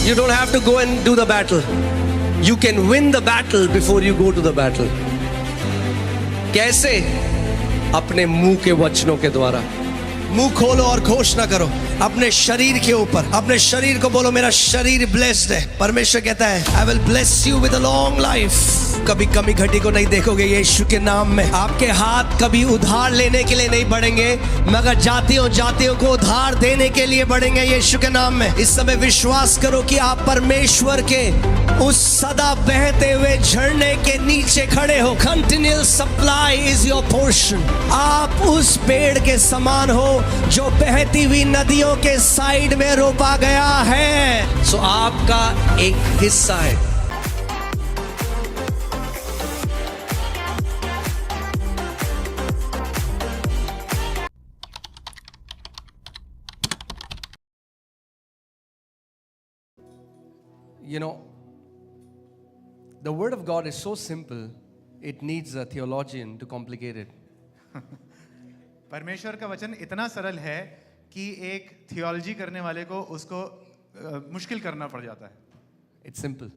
You don't have to go and do the battle. You can win the battle before you go to the battle. कैसे? अपने मुंह के वचनों के द्वारा. मुंह खोलो और घोषणा करो अपने शरीर के ऊपर. अपने शरीर को बोलो मेरा शरीर ब्लेस्ड है. परमेश्वर कहता है I will bless you with a long life. कभी कमी घटी को नहीं देखोगे यीशु के नाम में. आपके हाथ कभी उधार लेने के लिए नहीं बढ़ेंगे, मगर जातियों को उधार देने के लिए बढ़ेंगे यीशु के नाम में. इस समय विश्वास करो कि आप परमेश्वर के उस सदा बहते हुए झरने के नीचे खड़े हो. Continual supply is your portion. आप उस पेड़ के समान हो जो बहती हुई नदियों के साइड में रोपा गया है. सो आपका एक हिस्सा है. You know, the word of God is so simple, it needs a theologian to complicate it. परमेश्वर का वचन इतना सरल है कि एक थियोलॉजी करने वाले को उसको मुश्किल करना पड़ जाता है. It's simple.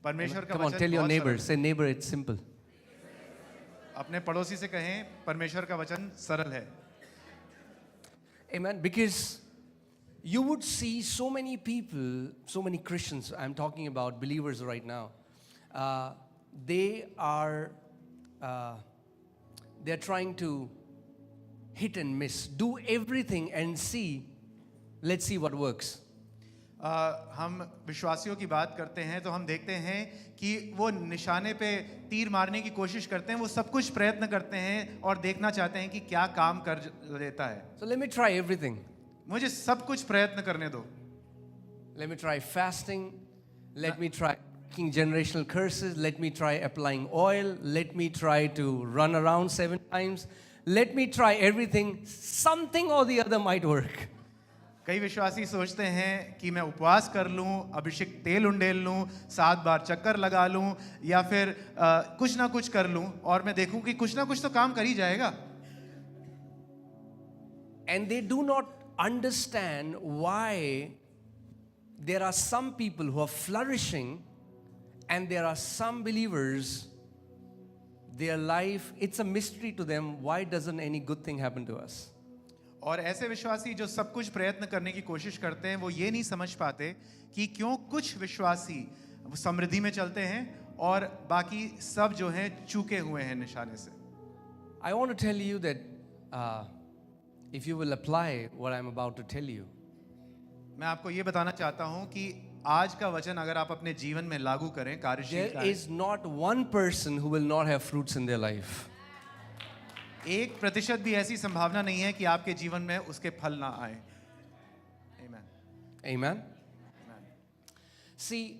परमेश्वर का Come on, वचन tell your बहुत neighbor, सरल है. say neighbor, it's simple. अपने पड़ोसी से कहें परमेश्वर का वचन सरल है. Amen. Because you would see so many people, so many Christians, I'm talking about believers right now, they're trying to hit and miss, do everything and see, let's see what works. हम विश्वासियों की बात करते हैं तो हम देखते हैं कि वो निशाने पे तीर मारने की कोशिश करते हैं. वो सब कुछ प्रयत्न करते हैं और देखना चाहते हैं कि क्या काम कर देता है. So let me try everything. मुझे सब कुछ प्रयत्न करने दो. Let me try fasting. Let me try breaking generational curses. Let me try applying oil. Let me try to run around 7 times. Let me try everything. Something or the other might work. कई विश्वासी सोचते हैं कि मैं उपवास कर लूं, अभिषेक तेल उंडेल लूं, 7 बार चक्कर लगा लूं या फिर कुछ ना कुछ कर लूं और मैं देखूं कि कुछ ना कुछ तो काम कर ही जाएगा. And they do not understand why there are some people who are flourishing and there are some believers, their life, it's a mystery to them. Why doesn't any good thing happen to us? और ऐसे विश्वासी जो सब कुछ प्रयत्न करने की कोशिश करते हैं वो ये नहीं समझ पाते कि क्यों कुछ विश्वासी समृद्धि में चलते हैं और बाकी सब जो हैं चूके हुए हैं निशाने से. I want to tell you that if you will apply what I'm about to tell you, मैं आपको ये बताना चाहता हूँ कि आज का वचन अगर आप अपने जीवन में लागू करें, कार्यशील there is not one person who will not have fruits in their life. 1% भी ऐसी संभावना नहीं है कि आपके जीवन में उसके फल ना आए. Amen. Amen? Amen. See,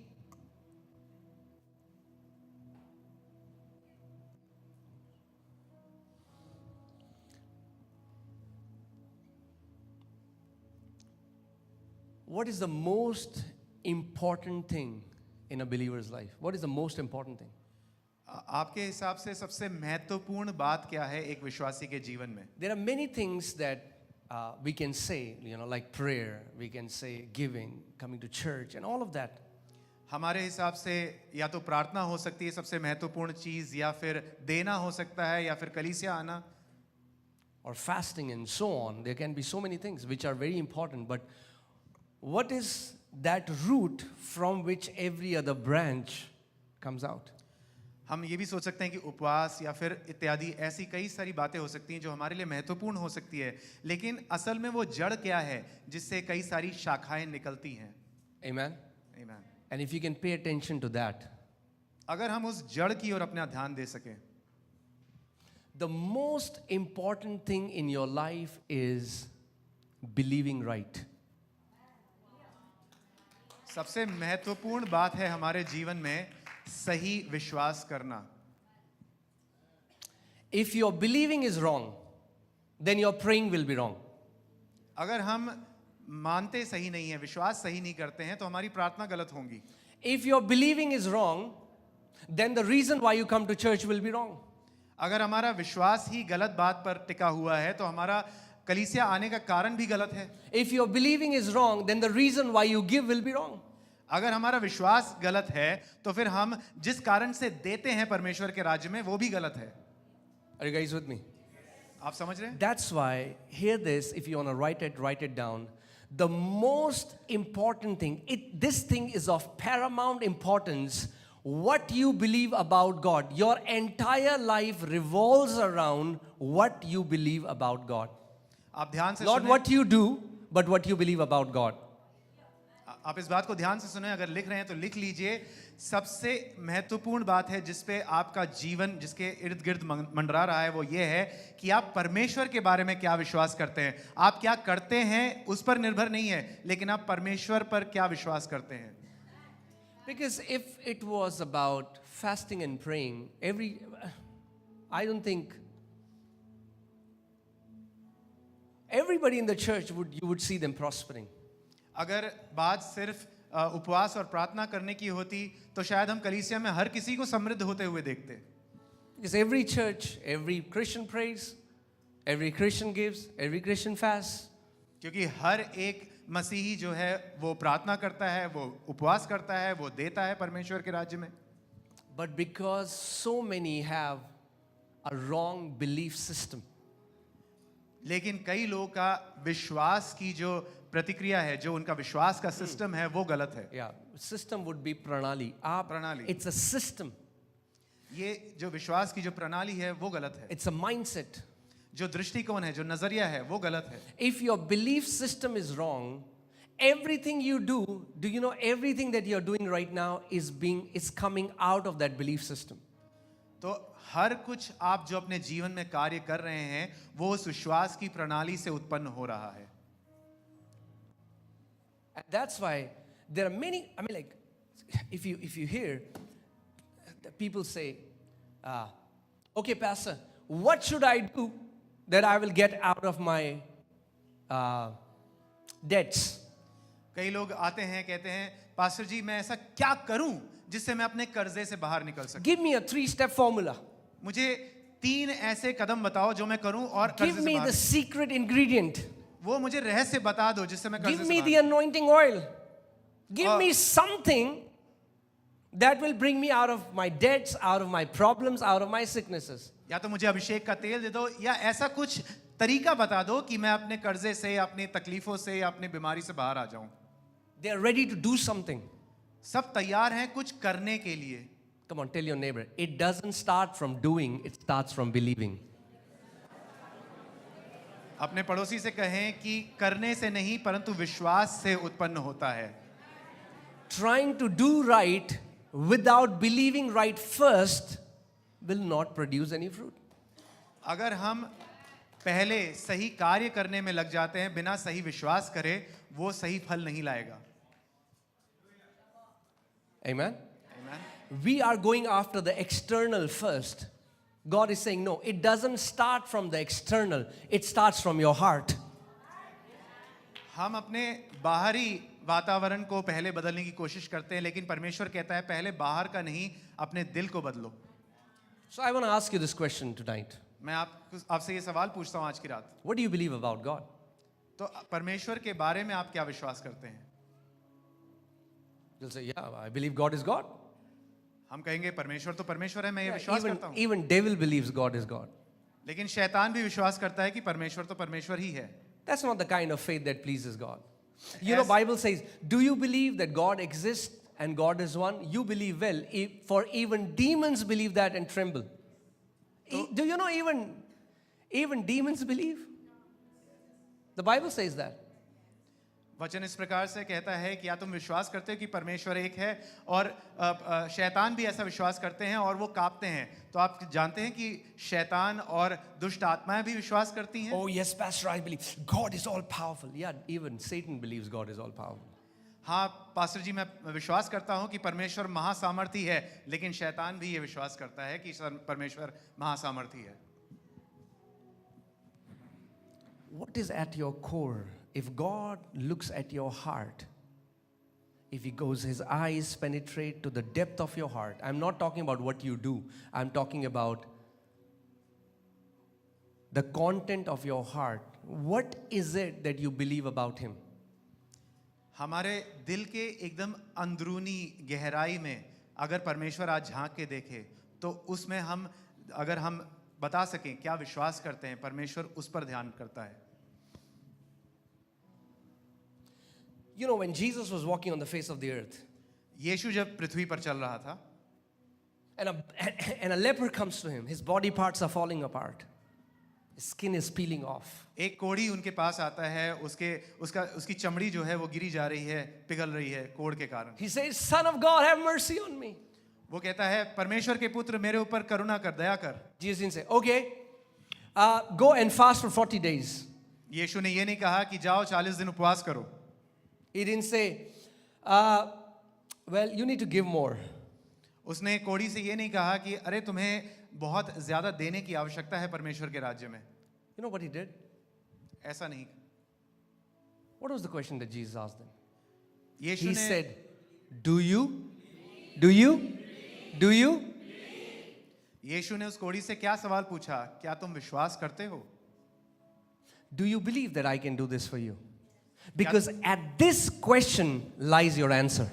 what is the most important thing in a believer's life? What is the most important thing? आपके हिसाब से सबसे महत्वपूर्ण बात क्या है एक विश्वासी के जीवन में? There are many things that we can say, like prayer, we can say giving, coming to church, and all of that. हमारे हिसाब से या तो प्रार्थना हो सकती है सबसे महत्वपूर्ण चीज, या फिर देना हो सकता है, या फिर कलीसिया आना, or fasting and so on. There can be so many things which are very important, but what is that root from which every other branch comes out? हम ये भी सोच सकते हैं कि उपवास या फिर इत्यादि ऐसी कई सारी बातें हो सकती हैं जो हमारे लिए महत्वपूर्ण हो सकती है, लेकिन असल में वो जड़ क्या है जिससे कई सारी शाखाएं निकलती हैं. Amen? Amen. And if you can pay attention to that, अगर हम उस जड़ की ओर अपना ध्यान दे सकें, the most important thing in your life is believing right. सबसे महत्वपूर्ण बात है हमारे जीवन में सही विश्वास करना. If your believing is wrong, then your praying will be wrong. अगर हम मानते सही नहीं है, विश्वास सही नहीं करते हैं, तो हमारी प्रार्थना गलत होंगी. If your believing is wrong, then the reason why you come to church will be wrong. अगर हमारा विश्वास ही गलत बात पर टिका हुआ है तो हमारा कलीसिया आने का कारण भी गलत है. If your believing is wrong, then the reason why you give will be wrong. अगर हमारा विश्वास गलत है तो फिर हम जिस कारण से देते हैं परमेश्वर के राज्य में वो भी गलत है. Are you guys with me? आप समझ रहे हैं? That's why, hear this, if you want to write it down. The most important thing, this thing is of paramount importance. What you believe about God. Your entire life revolves around what you believe about God. आप ध्यान से Not सुने. what you do, but what you believe about God. आप इस बात को ध्यान से सुने. अगर लिख रहे हैं तो लिख लीजिए. सबसे महत्वपूर्ण बात है जिस पे आपका जीवन जिसके इर्द गिर्द मंडरा रहा है वो ये है कि आप परमेश्वर के बारे में क्या विश्वास करते हैं. आप क्या करते हैं उस पर निर्भर नहीं है, लेकिन आप परमेश्वर पर क्या विश्वास करते हैं. Because if it was about fasting and praying, I don't think everybody in the church you would see them prospering. अगर बात सिर्फ उपवास और प्रार्थना करने की होती तो शायद हम कलीसिया में हर किसी को समृद्ध होते हुए देखते. Because every church, every Christian prays, every Christian gives, every Christian fasts. क्योंकि हर एक मसीही जो है वो प्रार्थना करता है, वो उपवास करता है, वो देता है परमेश्वर के राज्य में. But because so many have a wrong belief system, लेकिन कई लोगों का विश्वास की जो प्रतिक्रिया है, जो उनका विश्वास का सिस्टम है वो गलत है. yeah, system would be pranali. प्रणाली. It's a system. ये जो विश्वास की जो प्रणाली है वो गलत है. It's a mindset. जो दृष्टिकोण है, जो नजरिया है वो गलत है. If your belief system is wrong, everything you do you know everything that you're doing right now is coming out of that belief system. तो हर कुछ आप जो अपने जीवन में कार्य कर रहे हैं वो उस विश्वास की प्रणाली से उत्पन्न हो रहा है. And that's why there are many, I mean, like, if you hear the people say, okay, Pastor, what should I do that I will get out of my debts? कई लोग आते हैं कहते हैं, पास्टर जी मैं ऐसा क्या करूं जिससे मैं अपने कर्जे से बाहर निकल सकूं. Give me a 3-step formula. मुझे 3 ऐसे कदम बताओ जो मैं करूं और कर्जे Give से me बाहर. the secret ingredient. वो मुझे रहस्य बता दो जिससे मैं कर्जे Give से me बाहर. the anointing oil. Give me something that will bring me out of my debts, out of my problems, out of my sicknesses. या तो मुझे अभिषेक का तेल दे दो या ऐसा कुछ तरीका बता दो कि मैं अपने कर्जे से, अपनी तकलीफों से या अपनी बीमारी से बाहर आ जाऊं. They are ready to do something. सब तैयार हैं कुछ करने के लिए. Come on, tell your neighbor. It doesn't start from doing, it starts from believing. अपने पड़ोसी से कहें कि करने से नहीं परंतु विश्वास से उत्पन्न होता है. Trying to do right without believing right first will not produce any fruit. अगर हम पहले सही कार्य करने में लग जाते हैं बिना सही विश्वास करे, वो सही फल नहीं लाएगा. Amen? Amen. We are going after the external first. God is saying, no, it doesn't start from the external, it starts from your heart. हम अपने बाहरी वातावरण को पहले बदलने की कोशिश करते हैं, लेकिन परमेश्वर कहता है पहले बाहर का नहीं अपने दिल को बदलो. So I want to ask you this question tonight. मैं आपसे ये सवाल पूछता हूँ आज की रात. What do you believe about God? तो परमेश्वर के बारे में आप क्या विश्वास करते हैं? You'll say, yeah, I believe God is God. हम कहेंगे परमेश्वर तो परमेश्वर है, मैं ये विश्वास करता हूँ. Even devil believes God is God. लेकिन शैतान भी विश्वास करता है कि परमेश्वर तो परमेश्वर ही है. That's not the kind of faith that pleases God. You know, Bible says, do you believe that God exists and God is one? You believe well, for even demons believe that and tremble. Do you know even demons believe? The Bible says that. वचन इस प्रकार से कहता है कि या तुम विश्वास करते हो कि परमेश्वर एक है और शैतान भी ऐसा विश्वास करते हैं और वो कांपते हैं. तो आप जानते हैं कि शैतान और दुष्ट आत्माएं भी विश्वास करती हैं. Oh yes, Pastor, I believe God is all powerful. Yeah, even Satan believes God is all powerful. हाँ पास्टर जी, मैं विश्वास करता हूँ कि परमेश्वर महासामर्थी है, लेकिन शैतान भी ये विश्वास करता है कि परमेश्वर महासामर्थी है. What is at your core? If God looks at your heart, if his eyes penetrate to the depth of your heart, I'm not talking about what you do, I'm talking about the content of your heart. What is it that you believe about him? हमारे दिल के एकदम अंदरूनी गहराई में अगर परमेश्वर आज झांक के देखे तो उसमें हम अगर हम बता सकें क्या विश्वास करते हैं, परमेश्वर उस पर ध्यान करता है। You know, when Jesus was walking on the face of the earth, यीशु जब पृथ्वी पर चल रहा था and a leper comes to him, his body parts are falling apart, his skin is peeling off. एक कोढ़ी उनके पास आता है, उसकी चमड़ी जो है वो गिरी जा रही है, पिघल रही है कोढ़ के कारण। He says, "Son of God, have mercy on me." वो कहता है, परमेश्वर के पुत्र मेरे ऊपर करुणा कर, दया कर। Jesus didn't say, "Okay, go and fast for 40 days." यीशु ने ये नहीं कहा कि जाओ 40 दिन उपवास करो। He didn't say, "Well, you need to give more." उसने कोढ़ी से ये नहीं कहा कि अरे तुम्हें बहुत ज्यादा देने की आवश्यकता है परमेश्वर के राज्य में। You know what he did? ऐसा नहीं। What was the question that Jesus asked them? Yeshu He ने said, "Do you? Do you? Do you?" यीशु ने उस कोढ़ी से क्या सवाल पूछा, क्या तुम विश्वास करते हो? Do you believe that I can do this for you? Because at this question lies your answer.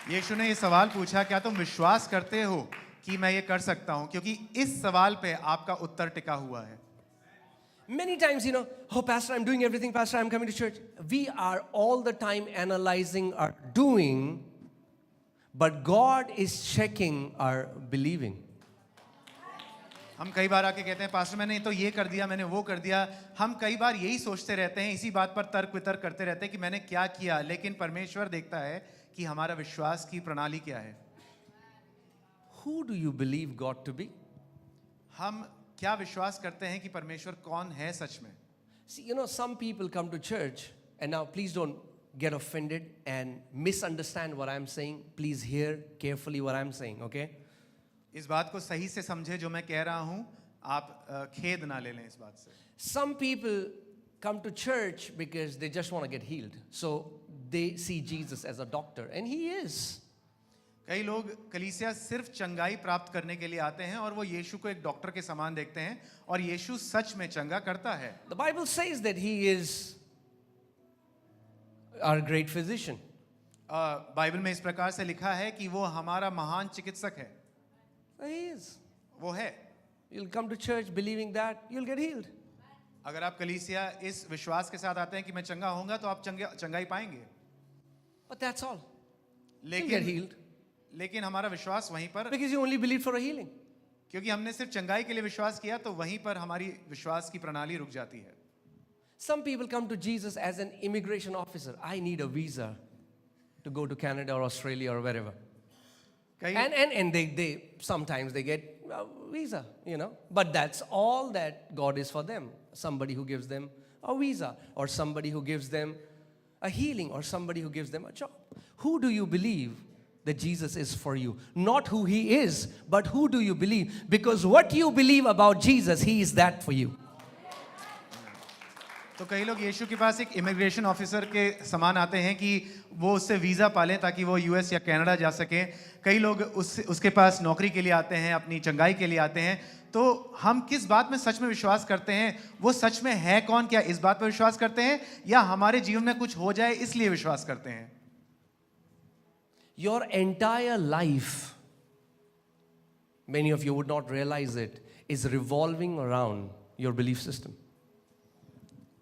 यीशु ने ये सवाल पूछा, क्या तुम विश्वास करते हो कि मैं ये कर सकता हूं? क्योंकि इस सवाल पे आपका उत्तर टिका हुआ है। Many times, "Oh, Pastor, I'm doing everything. Pastor, I'm coming to church." We are all the time analyzing our doing, but God is checking our believing. हम कई बार आके कहते हैं, पास्टर मैंने तो ये कर दिया, मैंने वो कर दिया। हम कई बार यही सोचते रहते हैं, इसी बात पर तर्क वितर्क करते रहते हैं कि मैंने क्या किया, लेकिन परमेश्वर देखता है कि हमारा विश्वास की प्रणाली क्या है। Who do you believe God to be? हम क्या विश्वास करते हैं कि परमेश्वर कौन है सच में? See, some people come to church, and now please don't get offended and misunderstand what I'm saying. Please hear carefully what I'm saying, okay? इस बात को सही से समझे जो मैं कह रहा हूं, आप खेद ना ले लें इस बात से। Some people come to church because they just want to get healed. So they see Jesus as a doctor, and he is. कई लोग कलीसिया सिर्फ चंगाई प्राप्त करने के लिए आते हैं और वो यीशु को एक डॉक्टर के समान देखते हैं, और यीशु सच में चंगा करता है। The Bible says that he is our great physician. Bible में इस प्रकार से लिखा है कि वो हमारा महान चिकित्सक है। He is. वो है। You'll come to church believing that, you'll get healed. अगर आप कलीसिया इस विश्वास के साथ आते हैं कि मैं चंगा होऊंगा तो आप चंगाई पाएंगे। But that's all. You'll get healed. लेकिन हमारा विश्वास वहीं पर, Because you only believe for a healing. क्योंकि हमने सिर्फ चंगाई के लिए विश्वास किया तो वहीं पर हमारी विश्वास की प्रणाली रुक जाती है। Some people come to Jesus as an immigration officer. I need a visa to go to Canada or Australia or wherever. And they sometimes they get a visa, But that's all that God is for them. Somebody who gives them a visa, or somebody who gives them a healing, or somebody who gives them a job. Who do you believe that Jesus is for you? Not who he is, but who do you believe? Because what you believe about Jesus, he is that for you. तो कई लोग यीशु के पास एक immigration officer के समान आते हैं कि वो उससे वीज़ा पालें ताकि वो यूएस या कनाडा जा सकें। कई लोग उसके पास नौकरी के लिए आते हैं, अपनी चंगाई के लिए आते हैं। तो हम किस बात में सच में विश्वास करते हैं? वो सच में है कौन? क्या इस बात पर विश्वास करते हैं या हमारे जीवन में कुछ हो जाए इसलिए विश्वास करते हैं? Your entire life, many of you would not realize it, is revolving around your belief system.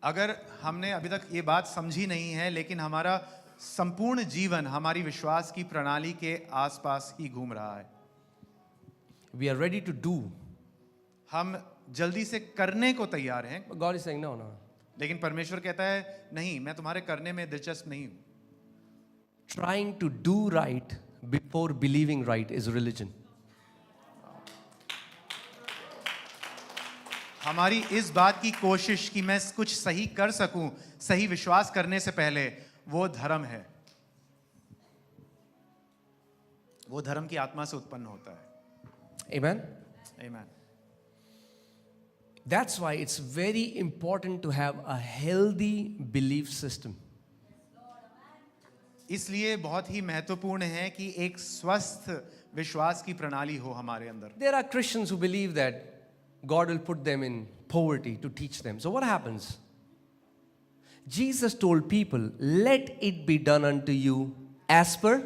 अगर हमने अभी तक ये बात समझी नहीं है, लेकिन हमारा संपूर्ण जीवन हमारी विश्वास की प्रणाली के आसपास ही घूम रहा है। We are ready to do. हम जल्दी से करने को तैयार हैं। But God is saying no. लेकिन परमेश्वर कहता है नहीं, मैं तुम्हारे करने में दिलचस्प नहीं हूं। Trying to do right before believing right is religion. हमारी इस बात की कोशिश कि मैं कुछ सही कर सकूं, सही विश्वास करने से पहले, वो धर्म है। वो धर्म की आत्मा से उत्पन्न होता है। Amen? Amen. That's why it's very important to have a healthy belief system. इसलिए बहुत ही महत्वपूर्ण है कि एक स्वस्थ विश्वास की प्रणाली हो हमारे अंदर। There are Christians who believe that God will put them in poverty to teach them. So what happens? Jesus told people, let it be done unto you as per,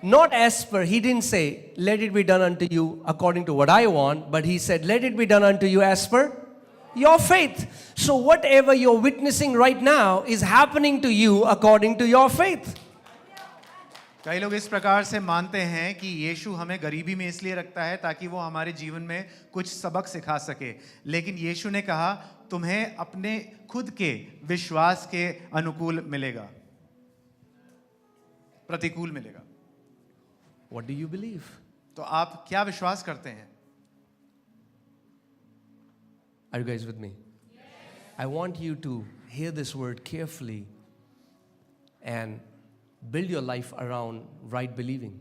not as per. He didn't say, let it be done unto you according to what I want, but he said, let it be done unto you as per your faith. So whatever you're witnessing right now is happening to you according to your faith. कई लोग इस प्रकार से मानते हैं कि यीशु हमें गरीबी में इसलिए रखता है ताकि वो हमारे जीवन में कुछ सबक सिखा सके, लेकिन यीशु ने कहा तुम्हें अपने खुद के विश्वास के अनुकूल मिलेगा, प्रतिकूल मिलेगा। What do you believe? तो आप क्या विश्वास करते हैं? Are you guys with me? Yes. I want you to hear this word carefully and build your life around right believing.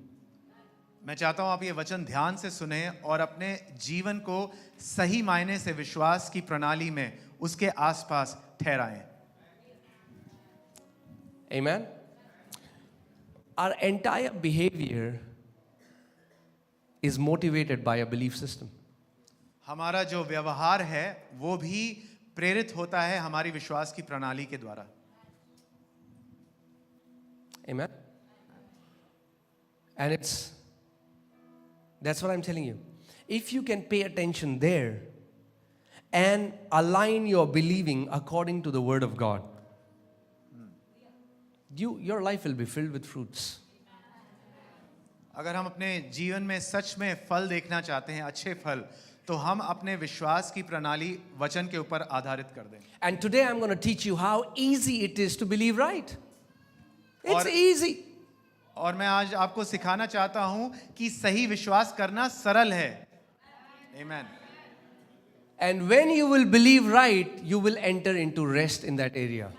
मैं चाहता हूं आप ये वचन ध्यान से सुने और अपने जीवन को सही मायने से विश्वास की प्रणाली में उसके आसपास ठहराएं। Amen. Our entire behavior is motivated by a belief system. हमारा जो व्यवहार है वो भी प्रेरित होता है हमारी विश्वास की प्रणाली के द्वारा। Amen. And that's what I'm telling you. If you can pay attention there and align your believing according to the word of God, your life will be filled with fruits. अगर हम अपने जीवन में सच में फल देखना चाहते हैं, अच्छे फल, तो हम अपने विश्वास की प्रणाली वचन के ऊपर आधारित कर दें। And today I'm going to teach you how easy it is to believe right. It's easy. और मैं आज आपको सिखाना चाहता हूं कि सही विश्वास करना सरल है। Amen. And when you will believe right, you will enter into rest in that area.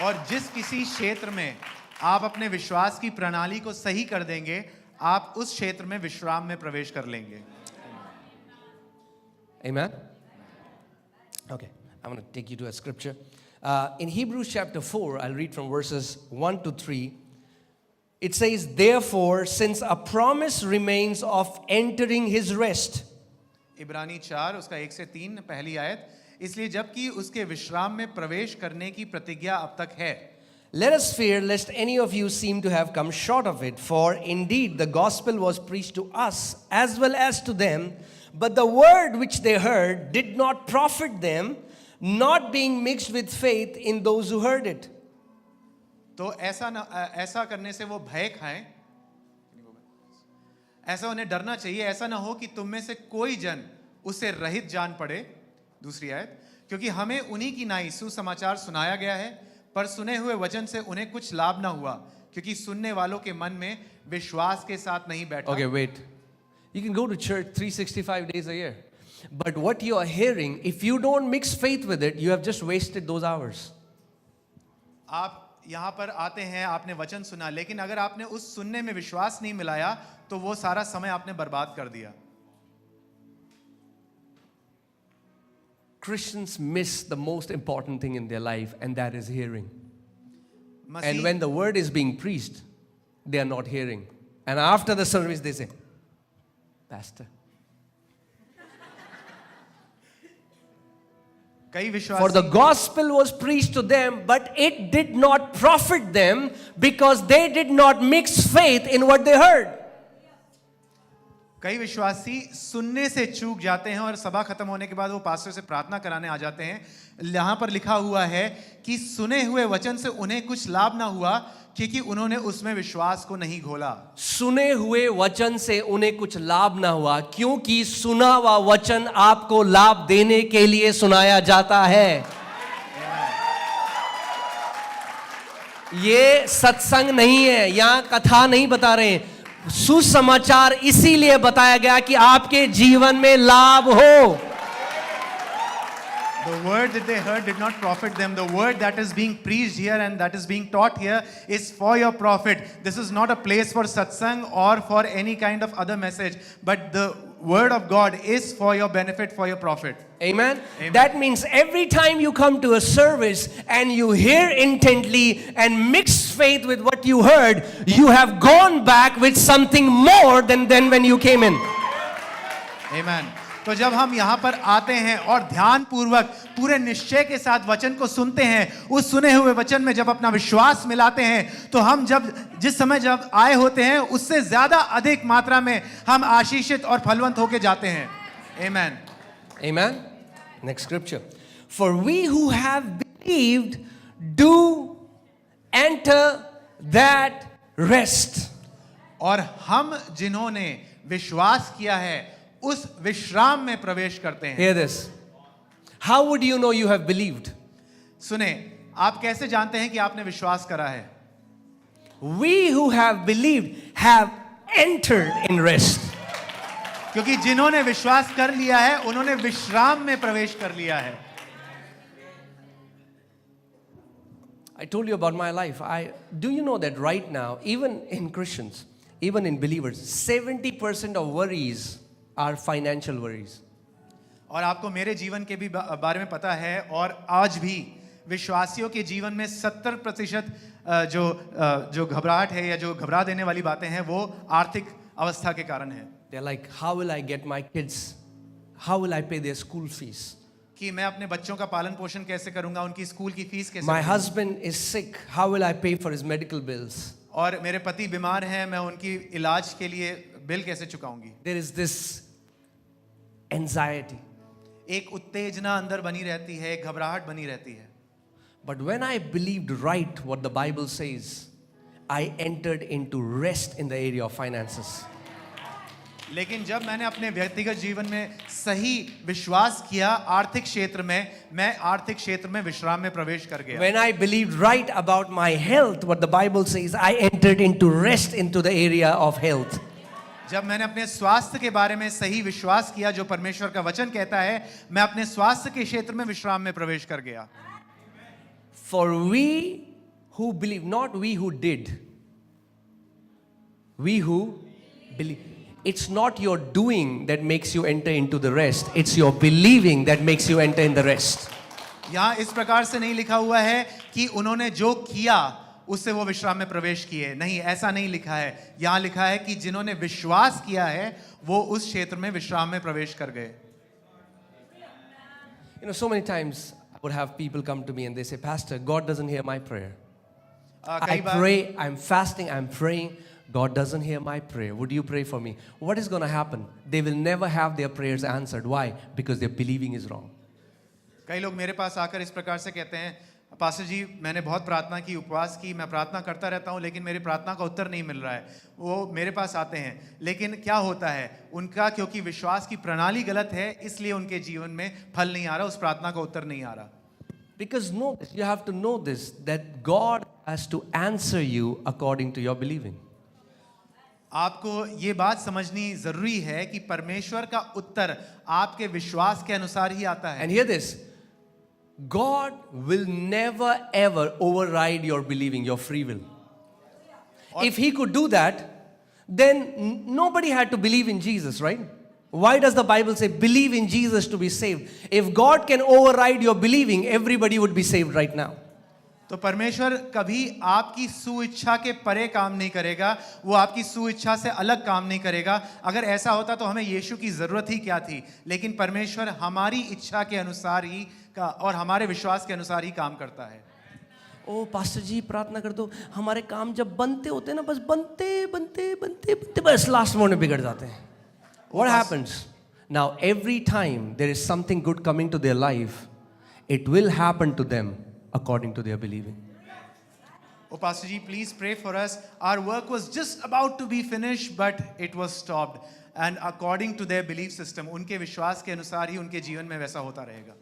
और जिस किसी क्षेत्र में आप अपने विश्वास की प्रणाली को सही कर देंगे, आप उस क्षेत्र में विश्राम में प्रवेश कर लेंगे। Amen. Okay, I'm going to take you to a scripture. In Hebrews chapter 4, I'll read from verses 1 to 3. It says, therefore, since a promise remains of entering his rest. इब्रानी 4 उसका 1 से 3 पहली आयत, इसलिए जबकि उसके विश्राम में प्रवेश करने की प्रतिज्ञा अब तक है। Let us fear lest any of you seem to have come short of it, for indeed the gospel was preached to us as well as to them, but the word which they heard did not profit them, not being mixed with faith in those who heard it. तो ऐसा करने से वो भय खाएं, ऐसा उन्हें डरना चाहिए, ऐसा ना हो कि तुम में से कोई जन उसे रहित जान पड़े। दूसरी आयत, क्योंकि हमें उन्हीं की नाई सुसमाचार सुनाया गया है, पर सुने हुए वचन से उन्हें कुछ लाभ ना हुआ, क्योंकि सुनने वालों के मन में विश्वास के साथ नहीं बैठा। Okay, wait. You can go to church 365 days a year. But what you are hearing, if you don't mix faith with it, you have just wasted those hours. आप यहाँ पर आते हैं, आपने वचन सुना, लेकिन अगर आपने उस सुनने में विश्वास नहीं मिलाया, तो वो सारा समय आपने बर्बाद कर दिया। Christians miss the most important thing in their life, and that is hearing. And when the word is being preached, they are not hearing. And after the service, they say, Pastor, for the gospel was preached to them, but it did not profit them because they did not mix faith in what they heard. कई विश्वासी सुनने से चूक जाते हैं और सभा खत्म होने के बाद वो पास्टर से प्रार्थना कराने आ जाते हैं। यहाँ पर लिखा हुआ है कि सुने हुए वचन से उन्हें कुछ लाभ ना हुआ क्योंकि उन्होंने उसमें विश्वास को नहीं घोला। सुने हुए वचन से उन्हें कुछ लाभ ना हुआ क्योंकि सुना हुआ वचन आपको लाभ देने के लिए सुनाया जाता है। ये सत्संग नहीं है, यहाँ कथा नहीं बता रहे हैं। सुसमाचार इसीलिए बताया गया कि आपके जीवन में लाभ हो। The word that they heard did not profit them. The word that is being preached here and that is being taught here is for your profit. This is not a place for satsang or for any kind of other message, but the word of God is for your benefit, for your profit. Amen? Amen. That means every time you come to a service and you hear intently and mix faith with what you heard, you have gone back with something more than when you came in. Amen. तो जब हम यहाँ पर आते हैं और ध्यान पूर्वक पूरे निश्चय के साथ वचन को सुनते हैं, उस सुने हुए वचन में जब अपना विश्वास मिलाते हैं, तो हम जिस समय जब आए होते हैं उससे ज्यादा अधिक मात्रा में हम आशीषित और फलवंत होके जाते हैं। Amen. Amen. Next scripture. For we who have believed do enter that rest. और हम जिन्होंने विश्वास किया है उस विश्राम में प्रवेश करते हैं। Hear this. How would you know you have believed? सुने, आप कैसे जानते हैं कि आपने विश्वास करा है? We who have believed have entered in rest. क्योंकि जिन्होंने विश्वास कर लिया है उन्होंने विश्राम में प्रवेश कर लिया है। I told you about my life. Do you know that right now, even in Christians, even in believers, 70% of worries are financial worries. और आपको मेरे जीवन के भी बारे में पता है, और आज भी विश्वासियों के जीवन में 70% जो घबराहट है या जो घबरा देने वाली बातें हैं वो आर्थिक अवस्था के कारण है। They're like, how will I get my kids? How will I pay their school fees? कि मैं अपने बच्चों का पालन पोषण कैसे करूंगा, उनकी स्कूल की फीस कैसे My करूंगा? husband is sick. How will I pay for his medical bills? और मेरे पति बीमार हैं, मैं उनकी इलाज के लिए बिल कैसे चुकाऊंगी? There is this anxiety. एक उत्तेजना अंदर बनी रहती है, एक घबराहट बनी रहती है। But when I believed right what the Bible says, I entered into rest in the area of finances. लेकिन जब मैंने अपने व्यक्तिगत जीवन में सही विश्वास किया आर्थिक क्षेत्र में, मैं आर्थिक क्षेत्र में विश्राम में प्रवेश कर गया। When I believed right about my health, what the Bible says, I entered into rest into the area of health. जब मैंने अपने स्वास्थ्य के बारे में सही विश्वास किया जो परमेश्वर का वचन कहता है, मैं अपने स्वास्थ्य के क्षेत्र में विश्राम में प्रवेश कर गया। For we who believe, not we who did, we who believe. It's not your doing that makes you enter into the rest. It's your believing that makes you enter in the rest. यहाँ इस प्रकार से नहीं लिखा हुआ है कि उन्होंने जो किया उससे वो विश्राम में प्रवेश किए, नहीं, ऐसा नहीं लिखा है। यहाँ लिखा है कि जिन्होंने विश्वास किया है वो उस क्षेत्र में विश्राम में प्रवेश कर गए। You know, so many times I would have people come to me and they say, Pastor, God doesn't hear my prayer. I pray, I'm fasting, I'm praying. God doesn't hear my prayer. Would you pray for me? What is going to happen? They will never have their prayers answered. Why? Because their believing is wrong. कई लोग मेरे पास आकर इस प्रकार से कहते हैं, pastor जी मैंने बहुत प्रार्थना की, उपवास की, मैं प्रार्थना करता रहता हूँ लेकिन मेरी प्रार्थना का उत्तर नहीं मिल रहा है। वो मेरे पास आते हैं, लेकिन क्या होता है उनका, क्योंकि विश्वास की प्रणाली गलत है इसलिए उनके जीवन में फल नहीं आ रहा, उस प्रार्थना का उत्तर नहीं आ रहा। Because know this, you have to know this, that God has to answer you according to your believing. आपको ये बात समझनी जरूरी है कि परमेश्वर का उत्तर आपके विश्वास के अनुसार ही आता है। And hear this, God will never ever override your believing, your free will. If He could do that, then nobody had to believe in Jesus, right? Why does the Bible say believe in Jesus to be saved? If God can override your believing, everybody would be saved right now. तो परमेश्वर कभी आपकी सुइच्छा के परे काम नहीं करेगा, वो आपकी सुइच्छा से अलग काम नहीं करेगा। अगर ऐसा होता तो हमें यीशु की जरूरत ही क्या थी, लेकिन परमेश्वर हमारी इच्छा के अनुसार ही और हमारे विश्वास के अनुसार ही काम करता है। ओ पास्टर जी प्रार्थना कर दो, हमारे काम जब बनते होते हैं ना, बस बनते बस लास्ट मोमेंट में बिगड़ जाते हैं। What happens? Now every time there is something good coming to their life, it will happen to them according to their believing. Oh Pastor ji, please pray for us. Our work was just about to be finished but it was stopped, and according to their belief system, उनके विश्वास के अनुसार ही उनके जीवन में वैसा होता रहेगा।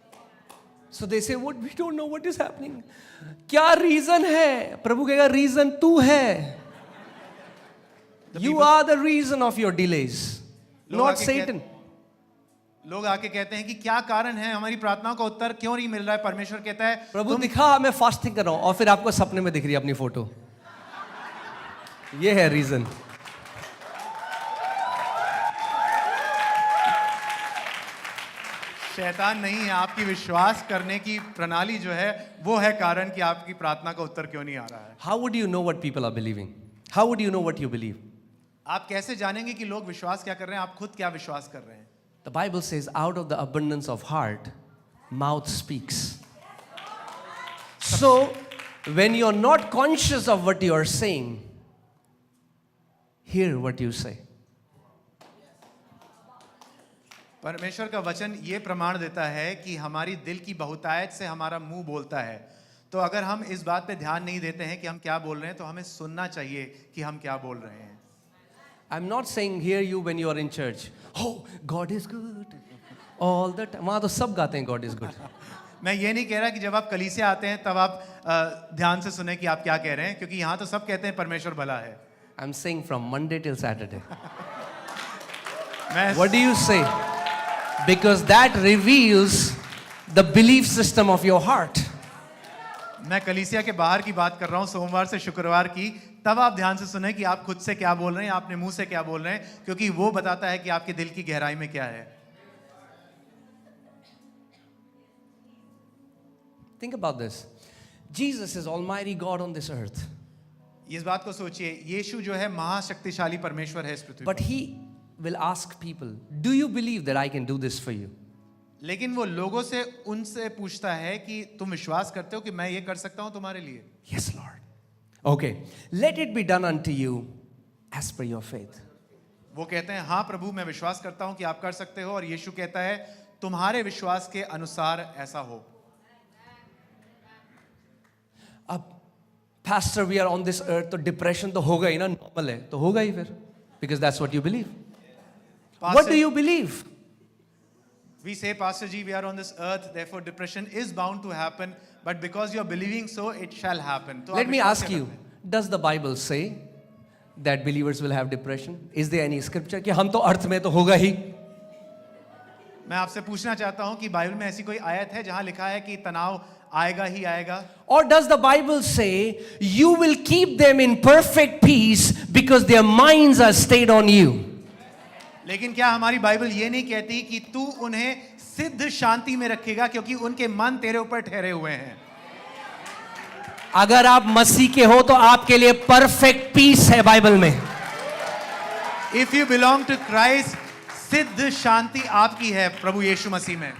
So they say, what, we don't know what is happening. क्या reason है? प्रभु कहेगा reason तू है. You are the reason of your delays, not Satan. लोग आके कहते हैं कि क्या कारण है, हमारी प्रार्थनाओं का उत्तर क्यों नहीं मिल रहा है? परमेश्वर कहता है प्रभु दिखा मैं फास्टिंग कर रहा हूं, और फिर आपको सपने में दिख रही है अपनी फोटो। ये है रीजन। शैतान नहीं है, आपकी विश्वास करने की प्रणाली जो है वो है कारण कि आपकी प्रार्थना का उत्तर क्यों नहीं आ रहा है। How would you know what people are believing? How would you know what you believe? आप कैसे जानेंगे कि लोग विश्वास क्या कर रहे हैं, आप खुद क्या विश्वास कर रहे हैं? The Bible says, out of the abundance of heart, mouth speaks. So, when you're not conscious of what you are saying, hear what you say. परमेश्वर का वचन ये प्रमाण देता है कि हमारी दिल की बहुतायत से हमारा मुंह बोलता है। तो अगर हम इस बात पे ध्यान नहीं देते हैं कि हम क्या बोल रहे हैं, तो हमें सुनना चाहिए कि हम क्या बोल रहे हैं। I'm not saying hear you when you are in church. Oh, God is good. All the time. वहाँ तो सब गाते हैं God is good. मैं ये नहीं कह रहा कि जब आप कलीसिया आते हैं तब आप ध्यान से सुने कि आप क्या कह रहे हैं, क्योंकि यहाँ तो सब कहते हैं परमेश्वर भला है। I'm saying from Monday till Saturday. मैं What do you say? Because that reveals the belief system of your heart. मैं कलीसिया के बाहर की बात कर रहा हूँ, सोमवार से शुक्रवार की। तब आप ध्यान से सुने कि आप खुद से क्या बोल रहे हैं, आपने मुंह से क्या बोल रहे हैं, क्योंकि वो बताता है कि आपके दिल की गहराई में क्या है। Think about this. Jesus is Almighty God on this earth. इस बात को सोचिए, यीशु जो है महाशक्तिशाली परमेश्वर है इस पृथ्वी पर। But he will ask people, do you believe that I can do this for you? लेकिन वो लोगों से उनसे पूछता है कि तुम विश्वास करते हो कि मैं ये कर सकता हूं तुम्हारे लिए? Yes, Lord. Okay. Let it be done unto you as per your faith. वो कहते हैं हाँ प्रभु, मैं विश्वास करता हूं कि आप कर सकते हो, और यीशु कहता है तुम्हारे विश्वास के अनुसार ऐसा हो। अब pastor, we are on this earth, तो depression तो होगा ही ना, normal है, तो होगा ही फिर, because that's what you believe. What do you believe? We say, Pastor Ji, we are on this earth, therefore depression is bound to happen, but because you are believing so, it shall happen. तो Let आप me विश्वास ask क्या you, करते हैं? does the Bible say that believers will have depression? Is there any scripture कि हम तो अर्थ में तो होगा ही? मैं आपसे पूछना चाहता हूं कि बाइबल में ऐसी कोई आयत है जहां लिखा है कि तनाव आएगा ही आएगा? Or does the Bible say you will keep them in perfect peace because their minds are stayed on you? लेकिन क्या हमारी बाइबल ये नहीं कहती कि तू उन्हें सिद्ध शांति में रखेगा क्योंकि उनके मन तेरे ऊपर ठहरे हुए हैं? अगर आप मसीह के हो तो आपके लिए परफेक्ट पीस है बाइबल में। If you belong to Christ, सिद्ध शांति आपकी है प्रभु यीशु मसीह में।